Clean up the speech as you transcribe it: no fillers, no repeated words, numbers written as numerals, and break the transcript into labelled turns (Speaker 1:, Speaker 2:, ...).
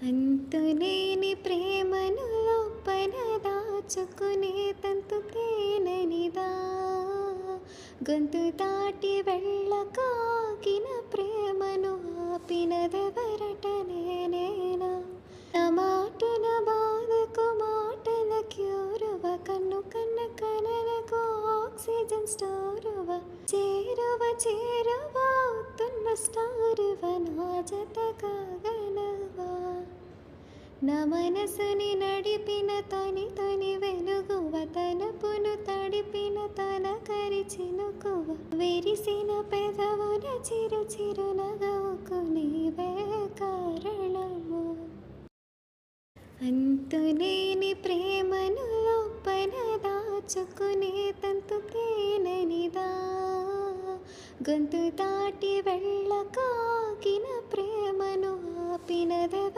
Speaker 1: అంతులేని ప్రేమను లోపల దాచుకునే తంతు తేనెనిదా, గొంతు దాటి వెళ్ళకాగిన ప్రేమను ఆపినదెవరట నేనేనా. నా మాటల బాధకు మాటల క్యూరువ, కన్ను కన్న కలలకు ఆక్సిజన్ స్టోరువ, చేరువ చేరువ అవుతున్న స్టారువ, నా జత కాగలవా. నా మనసుని నడిపిన తొని తొని వెలుగువ, తలపును తడిపిన తొలకరి చినుకువ, విరిసిన పెదవుల చిరు చిరు నగవుకు నీవే కారణము. అంతులేని ప్రేమను లోపల దాచుకునే తంతు తేనెనిదా, గొంతు దాటి వెళ్ళకాగిన ప్రేమను ఆపినదెవ